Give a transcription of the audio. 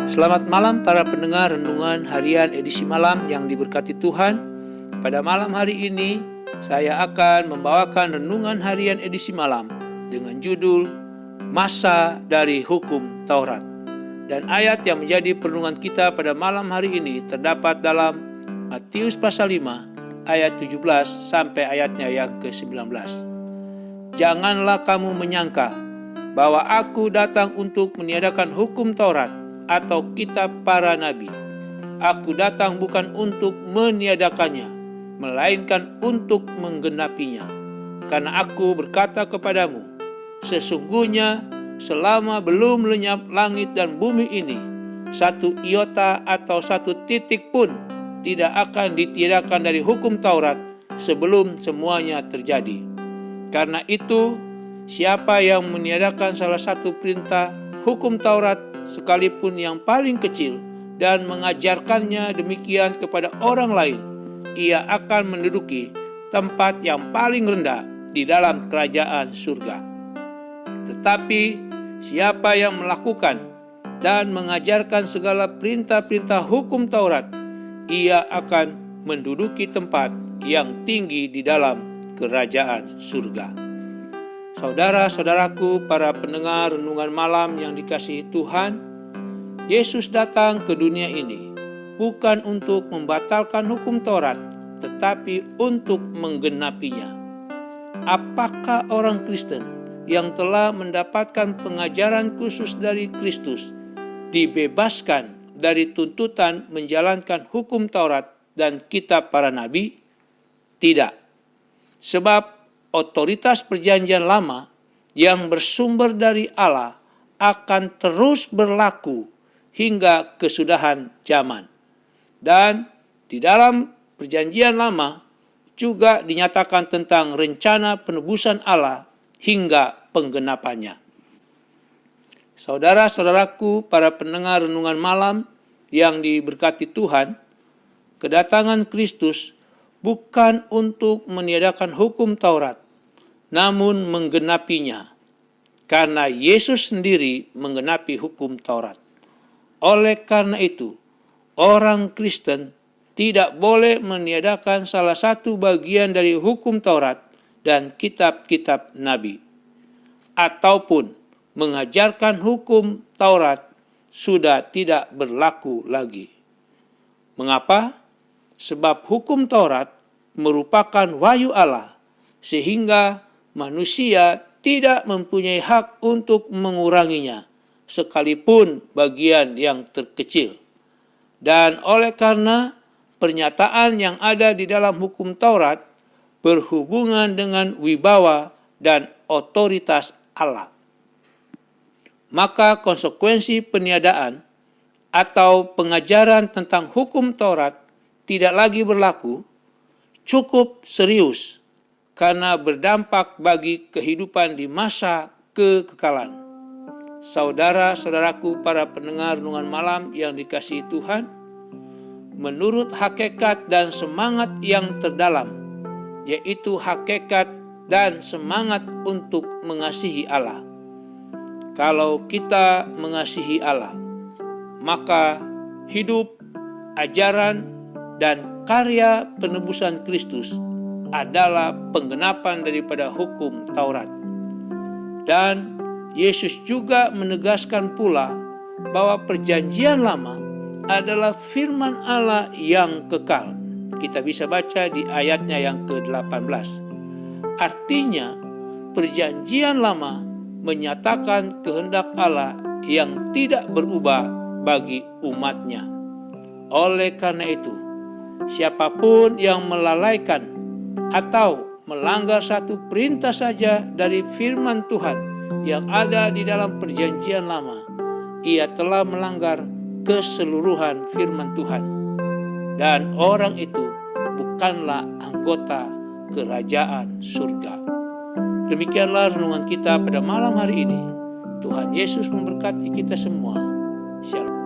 Selamat malam para pendengar renungan harian edisi malam yang diberkati Tuhan. Pada malam hari ini saya akan membawakan renungan harian edisi malam dengan judul Masa dari Hukum Taurat. Dan ayat yang menjadi perenungan kita pada malam hari ini terdapat dalam Matius pasal 5 ayat 17 sampai ayatnya yang ke-19. Janganlah kamu menyangka bahwa aku datang untuk meniadakan hukum Taurat atau kitab para nabi. Aku datang bukan untuk meniadakannya, melainkan untuk menggenapinya. Karena aku berkata kepadamu, sesungguhnya selama belum lenyap langit dan bumi ini, satu iota atau satu titik pun tidak akan ditiadakan dari hukum Taurat sebelum semuanya terjadi. Karena itu, siapa yang meniadakan salah satu perintah hukum Taurat sekalipun yang paling kecil dan mengajarkannya demikian kepada orang lain, ia akan menduduki tempat yang paling rendah di dalam kerajaan surga. Tetapi siapa yang melakukan dan mengajarkan segala perintah-perintah hukum Taurat, ia akan menduduki tempat yang tinggi di dalam kerajaan surga. Saudara-saudaraku, para pendengar renungan malam yang dikasihi Tuhan, Yesus datang ke dunia ini bukan untuk membatalkan hukum Taurat, tetapi untuk menggenapinya. Apakah orang Kristen yang telah mendapatkan pengajaran khusus dari Kristus dibebaskan dari tuntutan menjalankan hukum Taurat dan kitab para nabi? Tidak. Sebab otoritas perjanjian lama yang bersumber dari Allah akan terus berlaku hingga kesudahan zaman. Dan di dalam perjanjian lama juga dinyatakan tentang rencana penebusan Allah hingga penggenapannya. Saudara-saudaraku, para pendengar renungan malam yang diberkati Tuhan, kedatangan Kristus bukan untuk meniadakan hukum Taurat, namun menggenapinya, karena Yesus sendiri menggenapi hukum Taurat. Oleh karena itu, orang Kristen tidak boleh meniadakan salah satu bagian dari hukum Taurat dan kitab-kitab nabi, ataupun mengajarkan hukum Taurat sudah tidak berlaku lagi. Mengapa? Sebab hukum Taurat merupakan wahyu Allah, sehingga manusia tidak mempunyai hak untuk menguranginya, sekalipun bagian yang terkecil. Dan oleh karena pernyataan yang ada di dalam hukum Taurat berhubungan dengan wibawa dan otoritas Allah, maka konsekuensi peniadaan atau pengajaran tentang hukum Taurat tidak lagi berlaku, cukup serius karena berdampak bagi kehidupan di masa kekekalan. Saudara-saudaraku, para pendengar renungan malam yang dikasihi Tuhan, menurut hakikat dan semangat yang terdalam, yaitu hakikat dan semangat untuk mengasihi Allah. Kalau kita mengasihi Allah, maka hidup, ajaran, dan karya penebusan Kristus adalah penggenapan daripada hukum Taurat. Dan Yesus juga menegaskan pula bahwa perjanjian lama adalah firman Allah yang kekal. Kita bisa baca di ayatnya yang ke-18. Artinya, perjanjian lama menyatakan kehendak Allah yang tidak berubah bagi umatnya. Oleh karena itu, siapapun yang melalaikan atau melanggar satu perintah saja dari firman Tuhan yang ada di dalam perjanjian lama, ia telah melanggar keseluruhan firman Tuhan, dan orang itu bukanlah anggota kerajaan surga. Demikianlah renungan kita pada malam hari ini. Tuhan Yesus memberkati kita semua. Shalom.